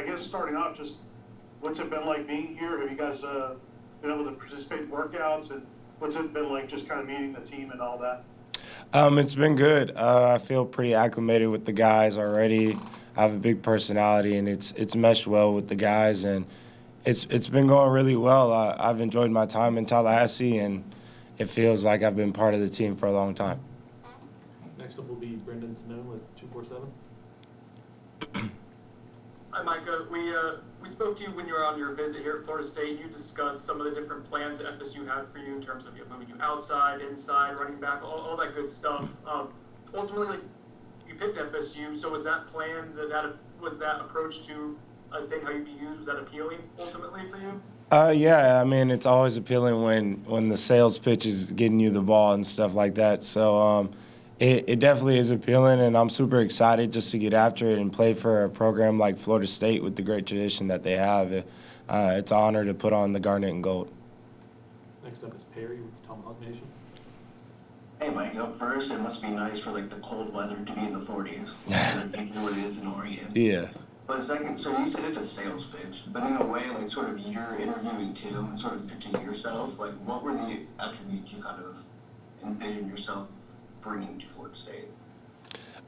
I guess starting off, just what's it been like being here? Have you guys been able to participate in workouts, and what's it been like just kind of meeting the team and all that? It's been good. I feel pretty acclimated with the guys already. I have a big personality, and it's meshed well with the guys, and it's been going really well. I've enjoyed my time in Tallahassee, and it feels like I've been part of the team for a long time. Next up will be Brendan Snow with 247. Hi, Mycah. We spoke to you when you were on your visit here at Florida State. You discussed some of the different plans that FSU had for you in terms of moving you outside, inside, running back, all that good stuff. Ultimately, like, you picked FSU, so was that plan, was that approach to saying how you'd be used, was that appealing ultimately for you? Yeah, I mean, it's always appealing when the sales pitch is getting you the ball and stuff like that. So it definitely is appealing, and I'm super excited just to get after it and play for a program like Florida State with the great tradition that they have. It's an honor to put on the garnet and gold. Next up is Perry with Tomahawk Nation. Hey, Mike, up first, it must be nice for like the cold weather to be in the 40s. You know what it is in Oregon. Yeah. But second, so you said it's a sales pitch, but in a way, like sort of you're interviewing too and sort of pitching yourself. Like, what were the attributes you kind of envisioned yourself bringing to Florida State?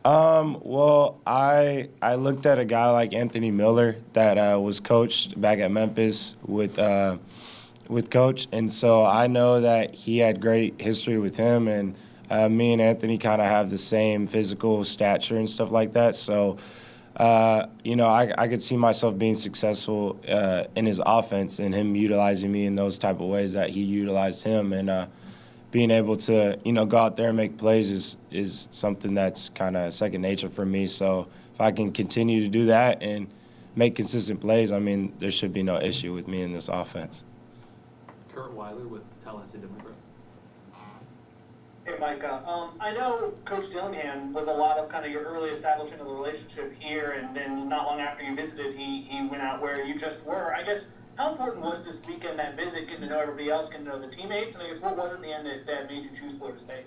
Well, I looked at a guy like Anthony Miller that was coached back at Memphis with Coach, and so I know that he had great history with him, and me and Anthony kind of have the same physical stature and stuff like that. So, I could see myself being successful in his offense and him utilizing me in those type of ways that he utilized him, and being able to, go out there and make plays is something that's kind of second nature for me. So if I can continue to do that and make consistent plays, I mean, there should be no issue with me in this offense. Kurt Weiler with Tallahassee Democrat. Hey, Mycah. I know Coach Dillingham was a lot of kind of your early establishment of the relationship here, and then not long after you visited, he went out where you just were. I guess, how important was this weekend, that visit, getting to know everybody else, getting to know the teammates, and I guess what was it in the end that made you choose Florida State?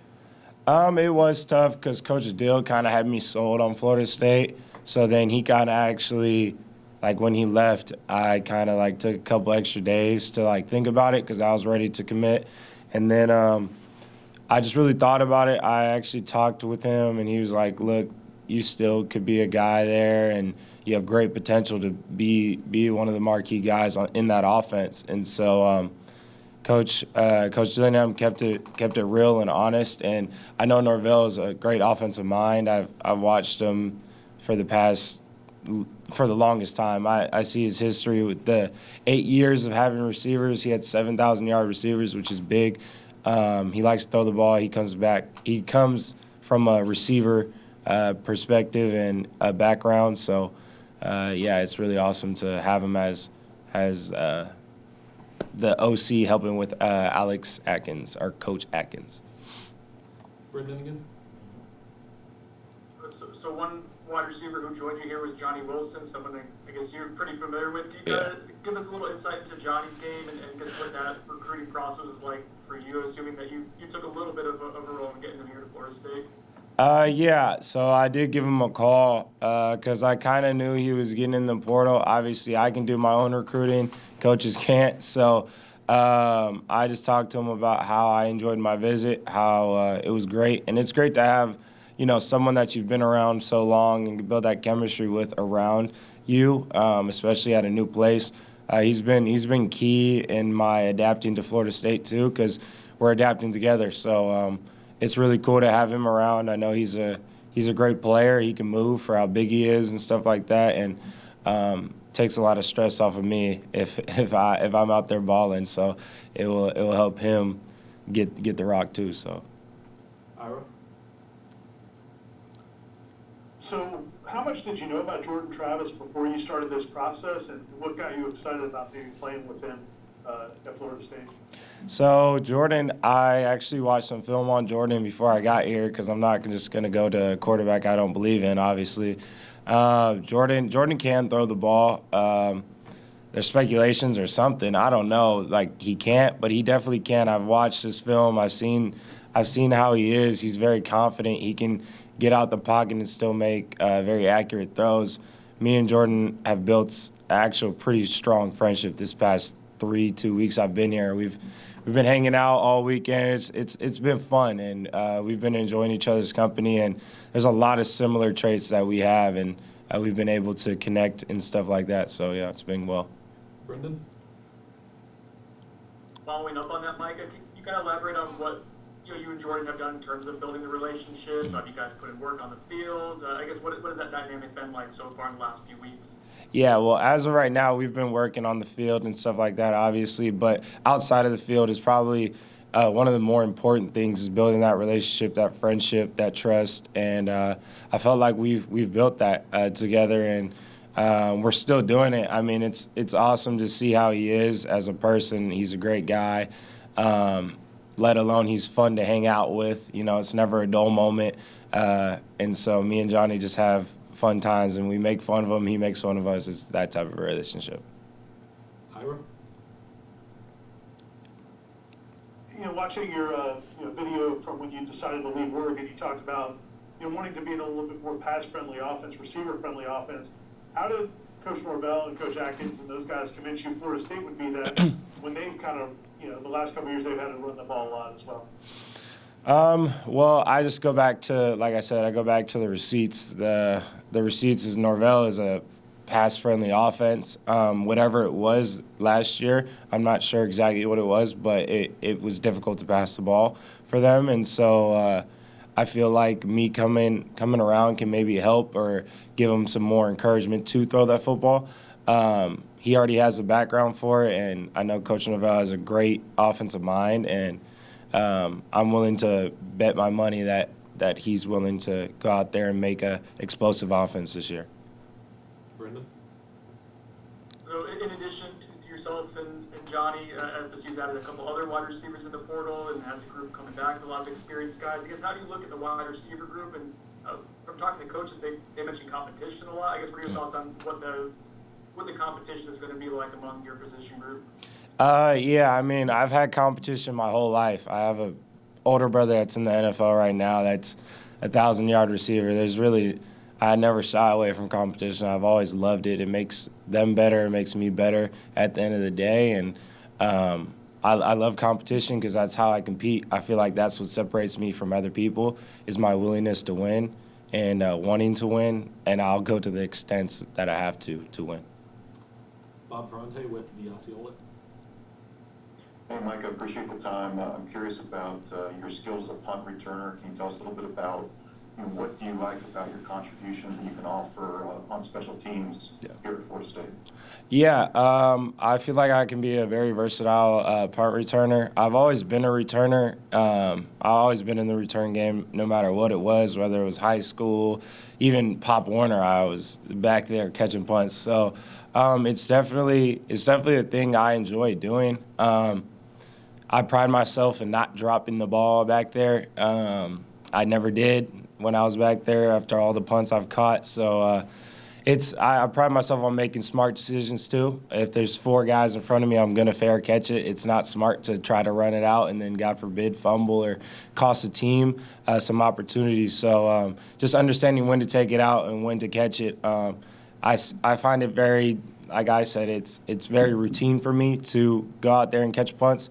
It was tough because Coach Dill kind of had me sold on Florida State. So then he kind of actually, like when he left, I kind of like took a couple extra days to like think about it because I was ready to commit. And then I just really thought about it. I actually talked with him, and he was like, look, you still could be a guy there, and you have great potential to be one of the marquee guys in that offense. And so Coach Dillingham kept it real and honest. And I know Norvell is a great offensive mind. I've watched him for the longest time. I see his history with the 8 years of having receivers. He had 7,000-yard receivers, which is big. He likes to throw the ball. He comes from a receiver perspective and a background. So, it's really awesome to have him as the OC helping with Alex Atkins, or Coach Atkins. Brendan again. So one wide receiver who joined you here was Johnny Wilson, someone I guess you're pretty familiar with. Can you give us a little insight into Johnny's game and guess what that recruiting process was like for you, assuming that you took a little bit of a role in getting him here to Florida State? So I did give him a call because I kind of knew he was getting in the portal. Obviously, I can do my own recruiting. Coaches can't. So I just talked to him about how I enjoyed my visit, how it was great. And it's great to have, someone that you've been around so long and build that chemistry with around you, especially at a new place. He's been key in my adapting to Florida State, too, because we're adapting together. So it's really cool to have him around. I know he's a great player. He can move for how big he is and stuff like that, and takes a lot of stress off of me if I'm out there balling. So it will help him get the rock too. So. Ira. So how much did you know about Jordan Travis before you started this process, and what got you excited about maybe playing with him at Florida State? So Jordan, I actually watched some film on Jordan before I got here because I'm not just going to go to a quarterback I don't believe in, obviously. Jordan can throw the ball. There's speculations or something. I don't know. Like, he can't, but he definitely can. I've watched his film. I've seen how he is. He's very confident. He can get out the pocket and still make very accurate throws. me and Jordan have built actual pretty strong friendship this past 2 weeks I've been here. We've been hanging out all weekend. It's been fun, and we've been enjoying each other's company. And there's a lot of similar traits that we have, and we've been able to connect and stuff like that. So yeah, it's been well. Brendan? Following up on that, Mycah, can you kind of elaborate on what you and Jordan have done in terms of building the relationship? Have you guys put in work on the field? I guess what has that dynamic been like so far in the last few weeks? Yeah, well, as of right now, we've been working on the field and stuff like that, obviously. But outside of the field is probably one of the more important things is building that relationship, that friendship, that trust. And I felt like we've built that together, and we're still doing it. I mean, it's awesome to see how he is as a person. He's a great guy. Let alone he's fun to hang out with. It's never a dull moment. And so me and Johnny just have fun times, and we make fun of him. He makes fun of us. It's that type of relationship. Ira? Watching your video from when you decided to leave Oregon, you talked about wanting to be in a little bit more pass-friendly offense, receiver-friendly offense. How did Coach Norvell and Coach Atkins and those guys convince you Florida State would be that when they've kind of, the last couple of years they've had to run the ball a lot as well? Well, I just go back to, like I said, I go back to the receipts. The receipts is Norvell is a pass-friendly offense. Whatever it was last year, I'm not sure exactly what it was, but it was difficult to pass the ball for them. And so I feel like me coming around can maybe help or give him some more encouragement to throw that football. He already has the background for it, and I know Coach Norvell has a great offensive mind, and I'm willing to bet my money that he's willing to go out there and make a explosive offense this year. Brendan? So in addition to yourself and Johnny, FSU's added a couple other wide receivers in the portal and has a group coming back with a lot of experienced guys. I guess how do you look at the wide receiver group? And from talking to coaches, they mentioned competition a lot. I guess what are your thoughts on what the competition is going to be like among your position group? Yeah, I mean, I've had competition my whole life. I have an older brother that's in the NFL right now that's a 1,000-yard receiver. I never shy away from competition. I've always loved it. It makes them better. It makes me better at the end of the day. And I love competition because that's how I compete. I feel like that's what separates me from other people is my willingness to win and wanting to win. And I'll go to the extents that I have to win. Bob Ferrante with the Osceola. Hey, Mycah, appreciate the time. I'm curious about your skills as a punt returner. Can you tell us a little bit about what do you like about your contributions that you can offer on special teams here at Florida State? Yeah, I feel like I can be a very versatile punt returner. I've always been a returner. I've always been in the return game no matter what it was, whether it was high school, even Pop Warner, I was back there catching punts. So it's definitely a thing I enjoy doing. I pride myself in not dropping the ball back there. I never did when I was back there after all the punts I've caught. So I pride myself on making smart decisions too. If there's 4 guys in front of me, I'm going to fair catch it. It's not smart to try to run it out and then, God forbid, fumble or cost the team some opportunities. So just understanding when to take it out and when to catch it. I find it very, like I said, it's very routine for me to go out there and catch punts.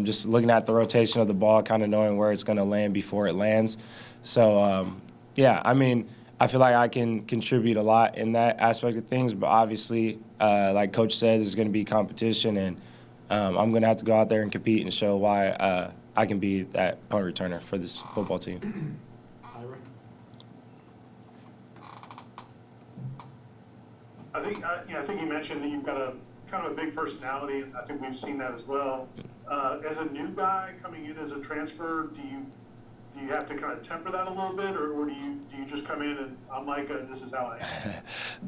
Just looking at the rotation of the ball, kind of knowing where it's going to land before it lands. So, yeah, I mean, I feel like I can contribute a lot in that aspect of things, but obviously, like Coach said, there's going to be competition, and I'm going to have to go out there and compete and show why I can be that punt returner for this football team. Ira? I think you mentioned that you've got a kind of a big personality, and I think we've seen that as well. As a new guy coming in as a transfer, do you have to kind of temper that a little bit, or do you just come in and I'm Mycah and this is how I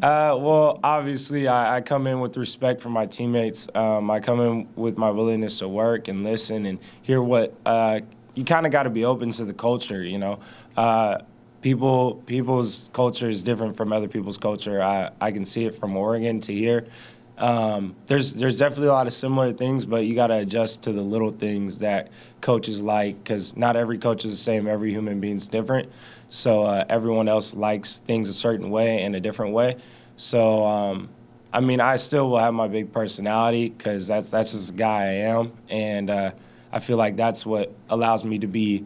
am? Well, obviously, I come in with respect for my teammates. I come in with my willingness to work and listen and hear what you kind of got to be open to the culture, People's culture is different from other people's culture. I can see it from Oregon to here. There's definitely a lot of similar things, but you got to adjust to the little things that coaches like, because not every coach is the same. Every human being's different. So everyone else likes things a certain way and a different way. So, I mean, I still will have my big personality because that's just the guy I am. And I feel like that's what allows me to be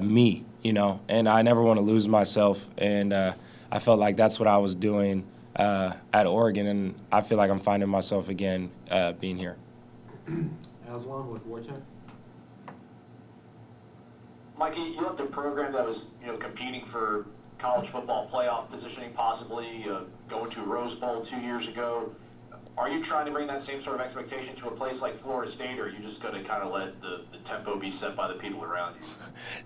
me, you know. And I never want to lose myself. And I felt like that's what I was doing at Oregon. And I feel like I'm finding myself again being here. Aswan with Wartech. Mycah, you left a program that was, competing for college football playoff positioning, possibly going to a Rose Bowl 2 years ago. Are you trying to bring that same sort of expectation to a place like Florida State, or are you just going to kind of let the tempo be set by the people around you?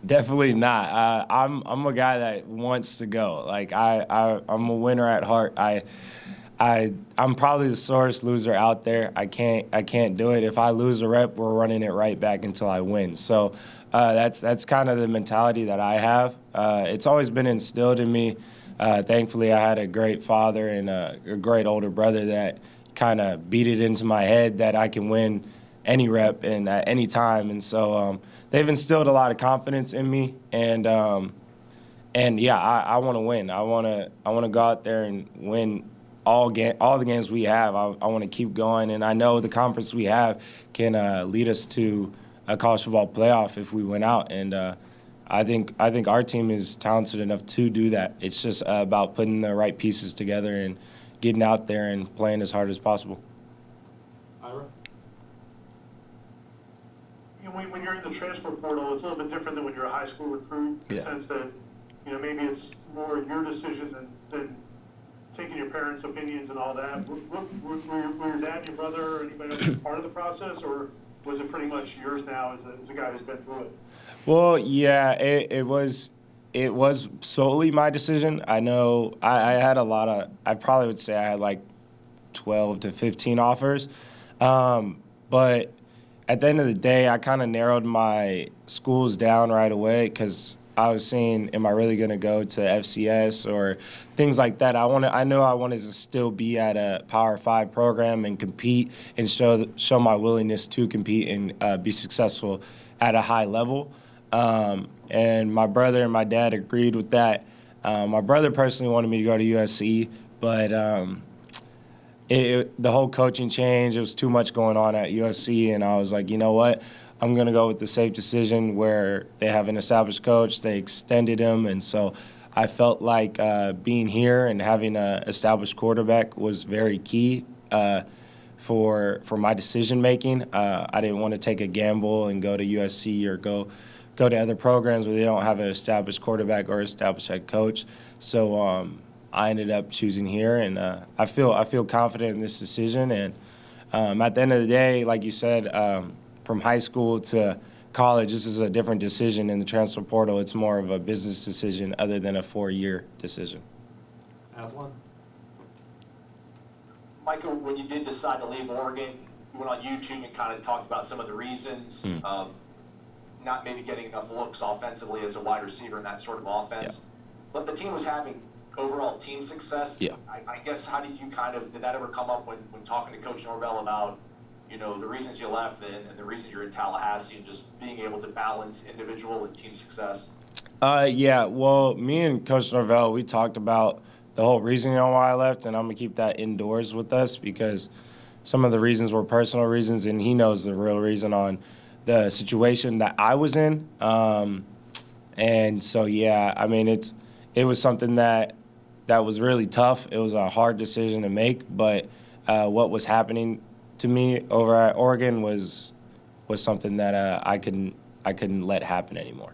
Definitely not. I'm a guy that wants to go. Like I'm a winner at heart. I'm probably the sorest loser out there. I can't do it. If I lose a rep, we're running it right back until I win. So that's kind of the mentality that I have. It's always been instilled in me. Thankfully, I had a great father and a great older brother that kind of beat it into my head that I can win any rep and at any time. And so they've instilled a lot of confidence in me. And yeah, I want to win. I want to go out there and win all the games we have. I want to keep going, and I know the conference we have can lead us to a college football playoff if we win out. And I think our team is talented enough to do that. It's just about putting the right pieces together and getting out there and playing as hard as possible. Ira? When you're in the transfer portal, it's a little bit different than when you're a high school recruit, in the sense that, maybe it's more your decision than taking your parents' opinions and all that. Were your dad, your brother, or anybody else part of the process, or was it pretty much yours now as a guy who's been through it? Well, yeah, it was solely my decision. I know I had I probably would say I had like 12 to 15 offers. But at the end of the day, I kind of narrowed my schools down right away because I was saying, am I really going to go to FCS or things like that? I know I wanted to still be at a Power 5 program and compete and show my willingness to compete and be successful at a high level. And my brother and my dad agreed with that. My brother personally wanted me to go to USC, but the whole coaching change, it was too much going on at USC, and I was like, you know what? I'm going to go with the safe decision where they have an established coach. They extended him, and so I felt like being here and having an established quarterback was very key for my decision-making. I didn't want to take a gamble and go to USC or go to other programs where they don't have an established quarterback or established head coach. So I ended up choosing here, and I feel confident in this decision. And at the end of the day, like you said, from high school to college, this is a different decision in the transfer portal. It's more of a business decision other than a 4-year decision. Aswan? Mycah, when you did decide to leave Oregon, you went on YouTube and kind of talked about some of the reasons, not maybe getting enough looks offensively as a wide receiver in that sort of offense. Yeah. But the team was having overall team success. Yeah. I guess how did that ever come up when talking to Coach Norvell about, the reasons you left and the reason you're in Tallahassee and just being able to balance individual and team success? Yeah, well, me and Coach Norvell, we talked about the whole reasoning on why I left, and I'm going to keep that indoors with us because some of the reasons were personal reasons, and he knows the real reason on the situation that I was in. And so, yeah, I mean, it was something that was really tough. It was a hard decision to make, but what was happening to me over at Oregon was something that I couldn't let happen anymore.